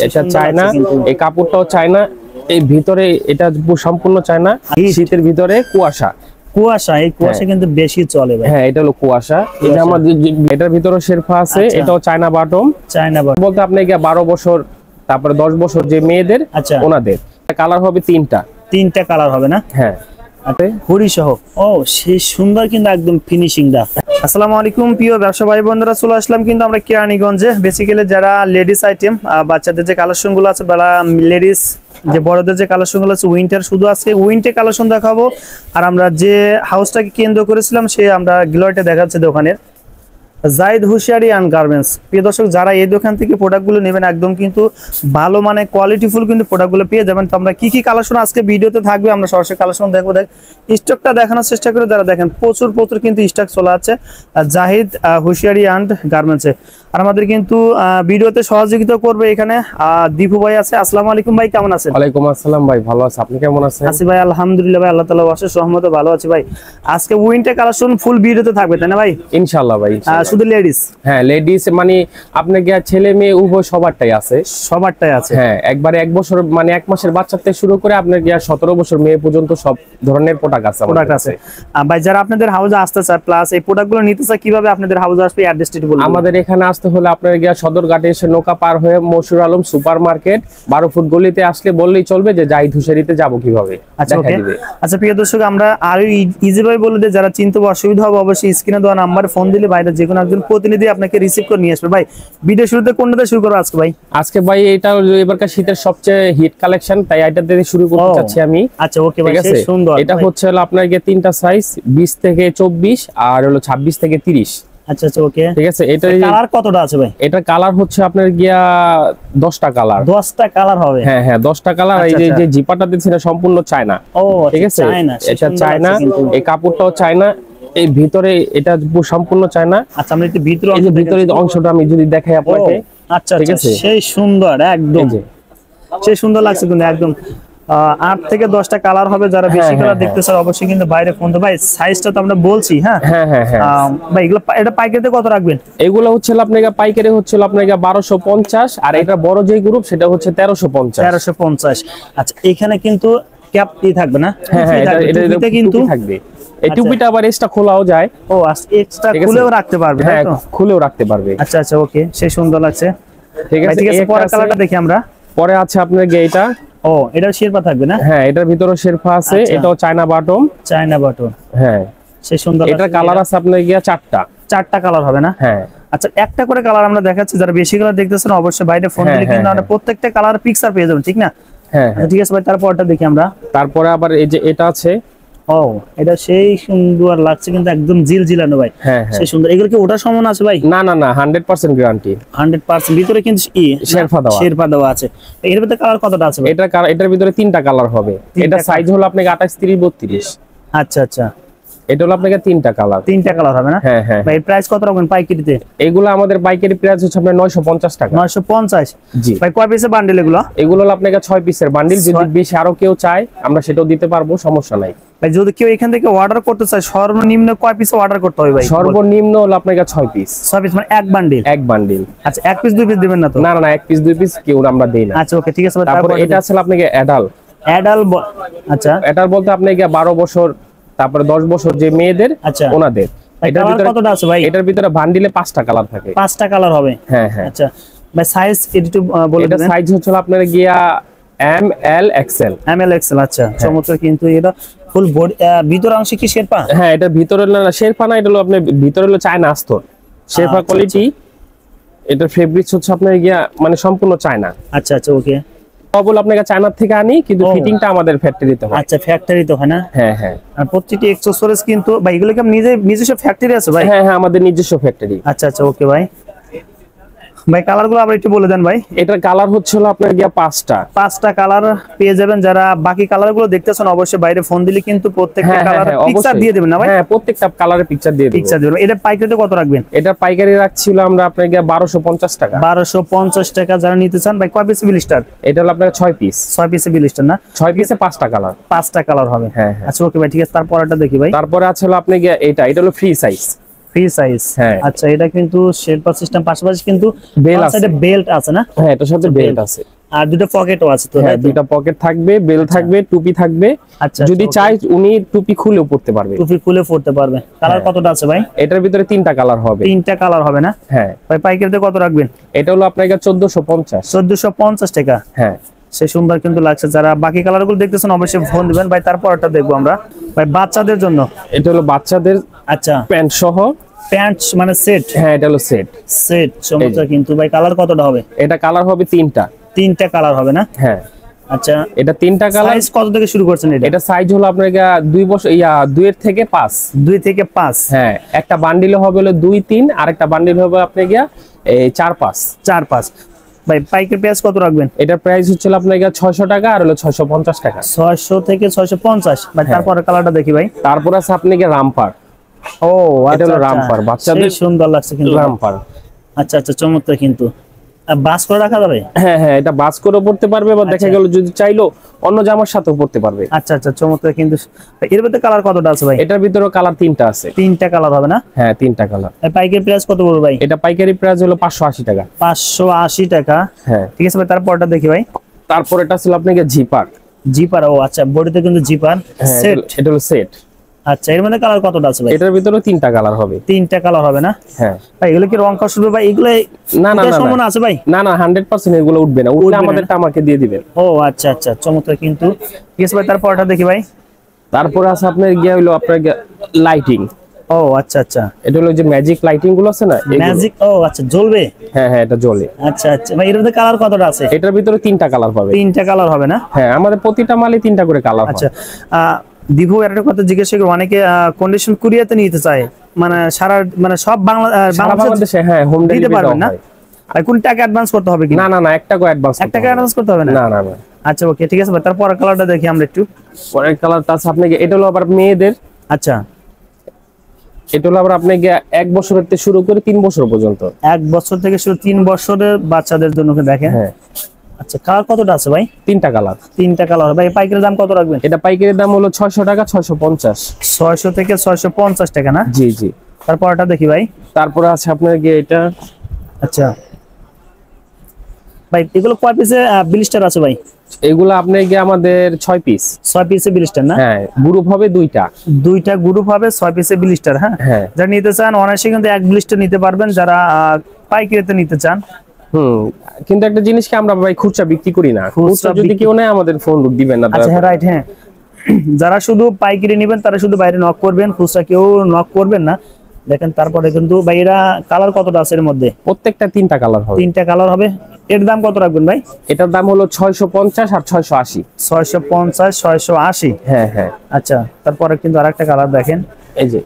এটা চায়না, এই কাপড়টাও চায়না, এই ভিতরে এটা সম্পূর্ণ চায়না, শীতের ভিতরে কুয়াশা। কুয়াশা, এই কুয়াশা কিন্তু বেশি চলে ভাই। হ্যাঁ, এটা হলো কুয়াশা। এটা আমাদের এটার ভিতরে শেরফা আছে, এটাও চায়না বাটম। চায়না বাটম বলতে আপনি 12 বছর তারপরে 10 বছর যে মেয়েদের ওনাদের কালার হবে তিনটা কালার হবে না? হ্যাঁ, হুডি সহ। ও সেই সুন্দর কিন্তু একদম ফিনিশিং দা। আসসালামু আলাইকুম প্রিয় ব্যবসা ভাই বোনেরা, চলে আসলাম কিন্তু আমরা কেরানীগঞ্জে। বেসিক্যালি যারা লেডিস আইটেম, বাচ্চাদের যে কালেকশন গুলো আছে বা লেডিস যে বড়দের যে কালেকশন গুলো আছে, উইন্টার শুধু আজকে উইন্টার কালেকশন দেখাবো। আর আমরা যে হাউসটাকে কেন্দ্র করেছিলাম সে আমরা গ্লোয়ারটা দেখাচ্ছি দোকানের জাহিদ হুশিয়ারি অ্যান্ড গার্মেন্টস। প্রিয় দর্শক, যারা এই দোকান থেকে প্রোডাক্টগুলো নেবেন একদম কিন্তু ভালো মানে কোয়ালিটিফুল কিন্তু প্রোডাক্টগুলো পেয়ে যাবেন। তো আমরা কি কালেকশন আজকে ভিডিওতে থাকবে আমরা সরাসরি কালেকশন দেখবো। স্টকটা দেখানোর চেষ্টা করে যারা দেখেন প্রচুর কিন্তু স্টক চলে আছে জাহিদ হুশিয়ারি অ্যান্ড গার্মেন্টসে। আর আমাদের কিন্তু ভিডিওতে সহযোগিতা করবে এখানে দীপু ভাই আছে। আসসালামু আলাইকুম ভাই, কেমন আছেন? ওয়ালাইকুম আসসালাম ভাই, ভালো আছি, আপনি কেমন আছেন? আছি ভাই আলহামদুলিল্লাহ ভাই, আল্লাহ তাআলার অশেষ রহমতে ভালো আছি ভাই। আজকে উইন্টার কালেকশন ফুল ভিডিওতে থাকবে তাই না ভাই? ইনশাআল্লাহ ভাই। শুধু লেডিস? হ্যাঁ, লেডিস মানে আপনার কি ছেলে মেয়ে উভয় সবারটাই আছে। হ্যাঁ, একবারে 1 বছর মানে 1 মাসের বাচ্চা থেকে শুরু করে আপনার কি 17 বছর মেয়ে পর্যন্ত সব ধরনের প্রোডাক্ট আছে। ভাই যারা আপনাদের হাউসে আসতে চায় প্লাস এই প্রোডাক্টগুলো নিতে চায় কিভাবে আপনাদের হাউসে আসবে, অ্যাড্রেসটি বলুন। আমাদের এখানে আসতে হলে আপনার গিয়া সদরঘাটে এসে নৌকা পার হয়ে Mashiur Alam super market 12 foot গলিতে আসলে বললেই চলবে যে জাহিদ হুশিয়ারিতে যাব কিভাবে। আচ্ছা প্রিয় দর্শক, আমরা আরো ইজি ভাবে বলে দিই, যারা চিনতে অসুবিধা হবে অবশ্যই স্ক্রিনে দেওয়া নাম্বারে ফোন দিলে বাইরে যে কোনো একজন প্রতিনিধি আপনাকে রিসিভ করে নিয়ে আসবে। ভাই ভিডিও শুরুতে কোনটা শুরু করব আজকে ভাই? আজকে ভাই এটা এবারকার শীতের সবচেয়ে হিট কালেকশন, তাই এটা দিয়ে শুরু করতে চাচ্ছি আমি। আচ্ছা ওকে ভাই, সুন্দর। এটা হচ্ছে হলো আপনার গিয়ে 3টা সাইজ 20 থেকে 24 আর হলো 26 থেকে 30। আচ্ছা ওকে, ঠিক আছে। এটা কালার কতটা আছে ভাই? এটা কালার হচ্ছে আপনার গিয়া 10টা কালার। 10টা কালার হবে? হ্যাঁ 10টা কালার। এই যে জিপাটা দিচ্ছেন সম্পূর্ণ চায়না। ও ঠিক আছে, এটা চায়না, এই কাপড়টাও চায়না, এই ভিতরে এটা সম্পূর্ণ চায়না। আচ্ছা আমরা একটু ভিতরে অংশটা আমি যদি দেখাই আপনাকে। আচ্ছা ঠিক আছে, সেই সুন্দর একদম, সেই সুন্দর লাগছে কিন্তু একদম। 8 থেকে 10টা কালার হবে। যারা বেশি কালার দেখতে চান অবশ্যই কিন্তু বাইরে ফোন তো। ভাই সাইজটা তো আমরা বলছি। হ্যাঁ ভাই এগুলো এটা পাইকারিতে কত রাখবেন? এগুলো হচ্ছে আপনাকে পাইকারি হচ্ছে আপনাকে 1250, আর এটা বড় যে গ্রুপ সেটা হচ্ছে 1350। আচ্ছা এখানে কিন্তু ক্যাপটি থাকবে না? হ্যাঁ এটা কিন্তু থাকবে। এই টুপিটা আবার এক্সট্রা খোলাও যায়। ও এক্সট্রা খুলেও রাখতে পারবে? হ্যাঁ খুলেও রাখতে পারবে। আচ্ছা ওকে, সেই সুন্দর লাগছে। ঠিক আছে, পরের কালারটা দেখি আমরা। পরে আছে আপনার এইটা। এটা শেরপা থাকবে না? হ্যাঁ, এটার ভিতরে শেরপা আছে, এটাও চায়না বাটম। হ্যাঁ সেই সুন্দর। এটার কালার আছে আপনার গিয়া 4টা কালার হবে না? হ্যাঁ। আচ্ছা একটা করে কালার আমরা দেখাচ্ছি, যারা বেশি কালার দেখতেছেন অবশ্যই বাইরে ফোন দিলে কিন্তু আমরা প্রত্যেকটা কালার পিকচার পেয়ে যাবেন, ঠিক না? হ্যাঁ ঠিক আছে ভাই, তারপরটা দেখি আমরা। তারপরে আবার এই যে এটা আছে। এটা সেই সুন্দর লাগছে কিন্তু একদম জিলজিলানো ভাই। হ্যাঁ সেই সুন্দর। এগুলো কি ওটার সমান আছে ভাই? না 100% গ্যারান্টি। 100% ভিতরে কিন্তু শেরপা দেওয়া আছে। এর ভিতরে কালার কতটা আছে ভাই? এটার ভিতরে 3টা কালার হবে। এটা সাইজ হলো আপনাকে 28, 30, 32। আচ্ছা এটা হলো আপনাকে 3টা কালার হবে না? হ্যাঁ ভাই প্রাইস কত রাখবেন পাইকারিতে? এগুলো আমাদের পাইকারি প্রাইস হচ্ছে আপনার 950 টাকা। 950? জি ভাই কয় পিসের বান্ডেল এগুলো? এগুলো হলো আপনাকে 6 পিসের বান্ডেল। যদি বেশি আরো কেউ চায় আমরা সেটাও দিতে পারবো, সমস্যা নাই। ভাই যদি কেউ এখান থেকে অর্ডার করতে চায় সর্বনিম্ন কয় পিস অর্ডার করতে হবে ভাই? সর্বনিম্ন হলো আপনাকে 6 পিস। 6 পিস মানে এক বান্ডেল? আচ্ছা 1 পিস 2 পিস দিবেন না তো? না 1 পিস 2 পিস কেউ আমরা দেই না। আচ্ছা ওকে ঠিক আছে। তারপর এটা আছে আপনাকে অ্যাডাল। আচ্ছা অ্যাডাল বলতে আপনাকে 12 বছর তারপরে 10 বছর যে মেয়েদের ওনাদের। এটার ভিতরে কতটা আছে ভাই? এটার ভিতরে বান্ডিলে 5টা কালার থাকে। 5টা কালার হবে? হ্যাঁ। আচ্ছা ভাই সাইজ একটু বলে দিবেন। এটা সাইজ হচ্ছে আপনার গিয়া ML XL। আচ্ছা চমৎকার কিন্তু। এটা ফুল বডি ভিতর অংশে কি শেরপা? হ্যাঁ এটা ভিতরে না শেরপা না, এটা হলো আপনার ভিতরে হলো চায়না আস্তর শেরপা কোয়ালিটি। এটা ফেব্রিক্স হচ্ছে আপনার গিয়া মানে সম্পূর্ণ চায়না। আচ্ছা ওকে। সবগুলো আপনাকে চায়না থেকে আনি, কিন্তু ফিটিংটা আমাদের ফ্যাক্টরিতে হয়। আচ্ছা ফ্যাক্টরিতে হয় না? হ্যাঁ। আর প্রত্যেকটি অ্যাকসেসরিজ কিন্তু ভাই এগুলো কি নিজস্ব ফ্যাক্টরি আছে ভাই? হ্যাঁ আমাদের নিজস্ব ফ্যাক্টরি। আচ্ছা ওকে ভাই। ভাই কালারগুলো আবার একটু বলে দেন ভাই। এটার কালার হচ্ছে হলো আপনার গিয়া 5টা কালার পেয়ে যাবেন। যারা বাকি কালারগুলো দেখতেছেন অবশ্যই বাইরে ফোন দিলে কিন্তু প্রত্যেকটা কালারের পিকচার দিয়ে দিবেন না ভাই? হ্যাঁ প্রত্যেকটা কালারের পিকচার দিয়ে দিবেন। এটা পাইকারিতে কত রাখবেন? এটা পাইকারি রাখছিল আমরা আপনার গিয়া 1250 টাকা। 1250 টাকা যারা নিতে চান। ভাই কয় পিস ব্লিস্টার? এটা হলো আপনার 6 পিস। 6 পিসে ব্লিস্টার না? 6 পিসে 5টা কালার। 5টা কালার হবে? হ্যাঁ। আচ্ছা ওকে ভাই ঠিক আছে, তারপরটা দেখি ভাই। তারপরে আছে হলো আপনি এটা হলো ফ্রি সাইজ। Free size. হ্যাঁ। আচ্ছা, এটা কিন্তু শেলপার সিস্টেম, পাশাপাশি কিন্তু বেল আছে, বেল্ট আছে না? হ্যাঁ এটার সাথে বেল্ট আছে, আর দুটো পকেটও আছে তো, হ্যাঁ তাই তো? দুইটা পকেট থাকবে, বেল থাকবে, টুপি থাকবে। আচ্ছা, যদি আচ্ছা, চাই উনি টুপি খুলেও পড়তে পারবে। টুপি খুলে পড়তে পারবে। কালার হ্যাঁ। কতটা আছে ভাই? এটার ভিতরে 3টা কালার হবে। 3টা কালার হবে না? হ্যাঁ। ভাই পাইকারিতে কত রাখবেন? এটা হলো আপনার 1450। 1450 টাকা। হ্যাঁ। সে সুন্দর কিন্তু লাগছে। যারা বাকি কালার গুলো দেখতেছেন অবশ্যই ফোন দিবেন ভাই। তারপরটা দেখবো আমরা ভাই বাচ্চাদের জন্য। এটা হলো বাচ্চাদের আচ্ছা, প্যান্ট সহ, প্যান্ট মানে সেট। হ্যাঁ এটা হলো সেট। সেট চমৎকার কিন্তু ভাই। কালার কতটা হবে? এটা কালার হবে 3টা। 3টা কালার হবে না? হ্যাঁ। আচ্ছা, এটা 3টা কালার। সাইজ কত থেকে শুরু করছেন এটা? এটা সাইজ হলো আপনার 2 বছর 2 এর থেকে 5। 2 থেকে 5। হ্যাঁ, একটা বান্ডিল হবে হলো 2 3, আর একটা বান্ডিল হবে আপনার 4 5। 4 5। ভাই পাইকারি প্রাইস কত রাখবেন? এটার প্রাইস হচ্ছে আপনার 600 টাকা, আর হলো 650 টাকা। 600 থেকে 650। ভাই তারপরে কালারটা দেখি ভাই। তারপর আছে আপনার রামপার। ও এটা আচ্ছা, হলো আচ্ছা। রামপার, বাচ্চাদের সেই সুন্দর লাগছে কিন্তু রামপার। আচ্ছা আচ্ছা, চমৎকার কিন্তু। আর বাস করে রাখা যাবে? হ্যাঁ হ্যাঁ, এটা বাস করে পড়তে পারবে, বা দেখা গেল যদি চাইলো অন্য জামার সাথেও পড়তে পারবে। আচ্ছা আচ্ছা, চমৎকার কিন্তু। এর ভিতরে কালার কতটা আছে ভাই? এটার ভিতরে কালার 3টা আছে। 3টা কালার হবে না? হ্যাঁ 3টা কালার। পাইকারি প্রাইস কত পড়বে ভাই? এটা পাইকারি প্রাইস হলো 580 টাকা। 580 টাকা। হ্যাঁ। ঠিক আছে ভাই, তারপরটা দেখি ভাই। তারপর এটা ছিল আপনার জিপার। জিপার, ও আচ্ছা, বডিতে কিন্তু জিপার সেট। এটা হলো সেট। আচ্ছা, এর মধ্যে কালার কতটা আছে ভাই? এটার ভিতরে 3টা কালার হবে। 3টা কালার হবে না? হ্যাঁ। ভাই এগুলো কি রং কষ উঠবে ভাই? এগুলো না না না সম্ভাবনা আছে ভাই? না না, 100% এগুলো উঠবে না। উঠলে আমাদেরটা আমাকে দিয়ে দিবেন। ও আচ্ছা আচ্ছা, চমৎকার কিন্তু। ঠিক আছে ভাই, তারপরটা দেখি ভাই। তারপর আছে আপনার হলো আপনার লাইটিং। ও আচ্ছা আচ্ছা, এটা হলো যে ম্যাজিক লাইটিং গুলো আছে না, এগুলো। ম্যাজিক, ও আচ্ছা, জ্বলবে? হ্যাঁ হ্যাঁ, এটা জ্বলে। আচ্ছা আচ্ছা ভাই, এর মধ্যে কালার কতটা আছে? এটার ভিতরে 3টা কালার পাবে। 3টা কালার হবে না? হ্যাঁ, আমাদের প্রতিটা মালে 3টা করে কালার হয়। আচ্ছা, দিভু একটা কথা জিজ্ঞেস করি, অনেকে কন্ডিশন কুরিয়াতে নিতে চায়, মানে সারা মানে সব বাংলাদেশে হ্যাঁ হোম দিতে ডেলিভারি পারবেন না? হয়। আর কোন টাকা অ্যাডভান্স করতে হবে কি? না না না, 1 টাকা অ্যাডভান্স 1 টাকা অ্যাডভান্স করতে হবে না? না না না। আচ্ছা ওকে, ঠিক আছে ভাই, তারপর কালারটা দেখি আমরা একটু। পরের কালারটা আছে আপনাকে, এটা হলো আবার মেয়েদের। আচ্ছা, এটা হলো আবার আপনাকে 1 বছরের থেকে শুরু করে 3 বছর পর্যন্ত। 1 বছর থেকে শুরু 3 বছরের বাচ্চাদের জন্য দেখেন। হ্যাঁ। আচ্ছা, কালার কতটা আছে ভাই? 3টা কালার। 3টা কালার। ভাই পাইকারি দাম কত রাখবেন? এটা পাইকারি দাম হলো 600 টাকা, 650। 600 থেকে 650 টাকা না? জি জি। তারপরটা দেখি ভাই। তারপরে আছে আপনার এটা। আচ্ছা ভাই, এগুলো কয় পিসে ব্লিস্টার আছে ভাই? এগুলো আপনাকে আমাদের 6 পিস। 6 পিসে ব্লিস্টার না? হ্যাঁ, গ্রুপ হবে 2টা। 2টা গ্রুপ হবে, 6 পিসে ব্লিস্টার। হ্যাঁ। হ্যাঁ। যারা নিতে চান অনায়াসে কিন্তু 1 ব্লিস্টার নিতে পারবেন, যারা পাইকারিতে নিতে চান। কিন্তু একটা জিনিস কি, আমরা ভাই খুচরা বিক্রি করি না। খুচরা যদি কেউ নেয় আমাদের ফোন দিবেন না। আচ্ছা হ্যাঁ, রাইট, হ্যাঁ। যারা শুধু পাইকারি নেবেন তারা শুধু বাইরে নক করবেন, খুচরা কেউ নক করবেন না। দেখেন তারপরে কিন্তু ভাই, এরা কালার কতটা আছে এর মধ্যে? প্রত্যেকটা 3টা কালার হবে। 3টা কালার হবে। এর দাম কত রাখবেন ভাই? এটার দাম হলো 650 আর 680। 650 680। হ্যাঁ হ্যাঁ। আচ্ছা, তারপরে কিন্তু আরেকটা কালার দেখেন। এই যে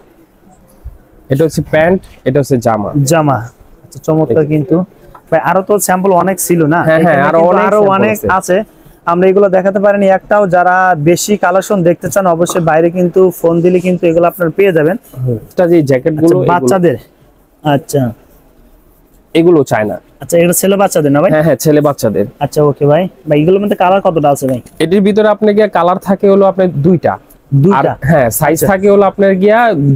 এটা হচ্ছে প্যান্ট, এটা হচ্ছে জামা। জামা। আচ্ছা, চমৎকার কিন্তু ভাই। আরো তো স্যাম্পল অনেক ছিল না? হ্যাঁ হ্যাঁ, এখানে আরো কিন্তু অনেক অনেক আছে। আমরা এগুলো দেখাতে পারিনি একটাও। যারা বেশি কালেকশন দেখতে চান অবশ্যই বাইরে কিন্তু ফোন দিলে কিন্তু এগুলো আপনারা পেয়ে যাবেন। এটা যে জ্যাকেট গুলো বাচ্চাদের। আচ্ছা, এগুলো চায় না। আচ্ছা, এগুলো ছেলে বাচ্চাদের না ভাই? হ্যাঁ হ্যাঁ, ছেলে বাচ্চাদের। আচ্ছা ওকে ভাই। ভাই এগুলোর মধ্যে কালার কতটা আছে ভাই? এটির ভিতরে আপনাকে কালার থাকে হলো আপনার 2টা। আর হ্যাঁ, সাইজ থাকে হলো আপনার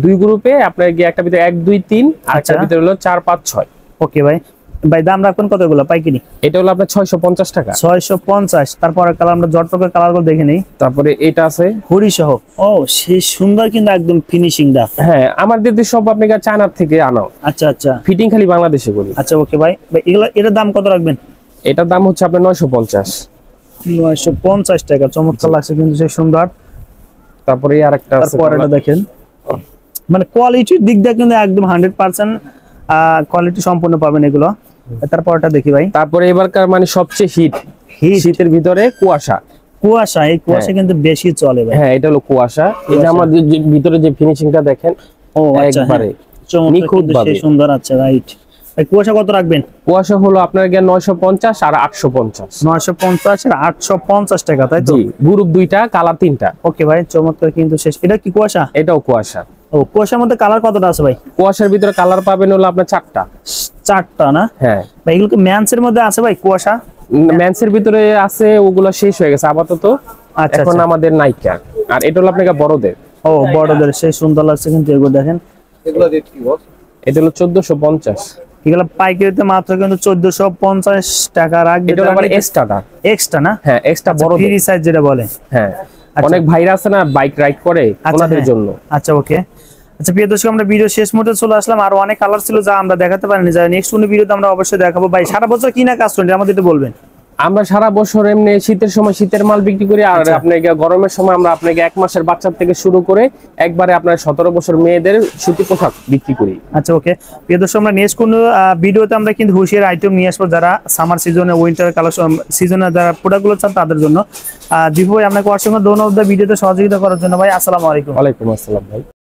2 গ্রুপে। আপনার একটা ভিতরে 1 2 3, আর একটা ভিতরে হলো 4 5 6। ওকে ভাই। ভাই দাম রাখবেন কত এগুলো পাইকারি? এটা হলো আপনার 650 টাকা। 650। তারপরে কালার আমরা জটপকের কালার গুলো দেখে নেই। তারপরে এটা আছে হুডি সহ। ও সেই সুন্দর কিন্তু, একদম ফিনিশিং দা। হ্যাঁ, আমাদের দেশ সব আপনাকে চায়নার থেকে আনো। আচ্ছা আচ্ছা, ফিটিং খালি বাংলাদেশে করি। আচ্ছা ওকে ভাই। ভাই এগুলো, এটার দাম কত রাখবেন? এটার দাম হচ্ছে আপনার 950। 950 টাকা। চমৎকার লাগছে কিন্তু, সেই সুন্দর। তারপরে আরেকটা আছে, তারপর এটা দেখেন, মানে কোয়ালিটির দিক দিয়ে কিন্তু একদম 100% কোয়ালিটি সম্পূর্ণ পাবেন এগুলো। তারপরটা দেখি ভাই। তারপরে এবারকার মানে সবচেয়ে শীতের ভিতরে কুয়াশা। কুয়াশা, এই কুয়াশা কিন্তু বেশি চলে ভাই। হ্যাঁ, এটা হলো কুয়াশা। এই যে আমাদের ভিতরে যে ফিনিশিংটা দেখেন, ও আচ্ছা, একবারে নিখুঁত ভাবে সুন্দর। আচ্ছা রাইট। ভাই কুয়াশা কত রাখবেন? কুয়াশা হলো আপনার 950 আর 850। 950 আর 850 টাকা, তাই তো? জি, গ্রুপ 2টা, কালার 3টা। ওকে ভাই, চমৎকার কিন্তু শেষ। এটা কি কুয়াশা? এটাও কুয়াশা। ও, কুয়াশার মধ্যে কালার কতটা আছে ভাই? কুয়াশার ভিতরে কালার পাবেন হলো আপনার 4টা। 4টা না? হ্যাঁ। ভাই এগুলো কি ম্যানসের মধ্যে আছে ভাই কুয়াশা? ম্যান্সের ভিতরে আছে, ওগুলো শেষ হয়ে গেছে আপাতত। আচ্ছা, এখন আমাদের নাইকা। আর এটা হলো আপনাকে বড়দের। ও বড়দের, সেই সুন্দর লাগছে কিন্তু এগুলো দেখেন। এগুলো রেট কি বস? এটা হলো 1450। এগুলো পাইকারিতে মাত্র কিন্তু 1450 টাকা রাখবে। এটা আবার এক্সট্রাটা, এক্সট্রা না? হ্যাঁ এক্সট্রা বড় ফ্রি সাইজ যেটা বলে। হ্যাঁ আচ্ছা। অনেক ভাইরা আছে না বাইক রাইড করে, ওনাদের জন্য। আচ্ছা ওকে। আচ্ছা প্রিয় দর্শক, আমরা ভিডিও শেষ মুহূর্তে চলে আসলাম। আর অনেক কালার ছিল যা আমরা দেখাতে পারিনি, যা নেক্সট কোন ভিডিওতে আমরা অবশ্যই দেখাবো। ভাই সারা বছর কি না কাজ করেন আমাদের একটু বলবেন? আমরা সারা বছর এমনি শীতের সময় শীতের মাল বিক্রি করি, আর আপনাকে গরমের সময় আমরা আপনাকে 1 মাসের বাচ্চা থেকে শুরু করে একবারে আপনার 17 বছর মেয়েদের সুতি পোশাক বিক্রি করি। আচ্ছা ওকে। প্রিয় দর্শক, আমরা নেক্সট কোন ভিডিওতে আমরা কিন্তু হুশিয়ার আইটেম নিয়ে আসবো, যারা সামার সিজনে উইন্টার কালেকশন সিজনে যারা প্রোডাক্টগুলো চান তাদের জন্য। দীপু ভাই আপনাকে অসংখ্য ধন্যবাদ ভিডিওতে সহযোগিতা করার জন্য। ভাই আসসালামু আলাইকুম। ওয়ালাইকুম আসসালাম ভাই।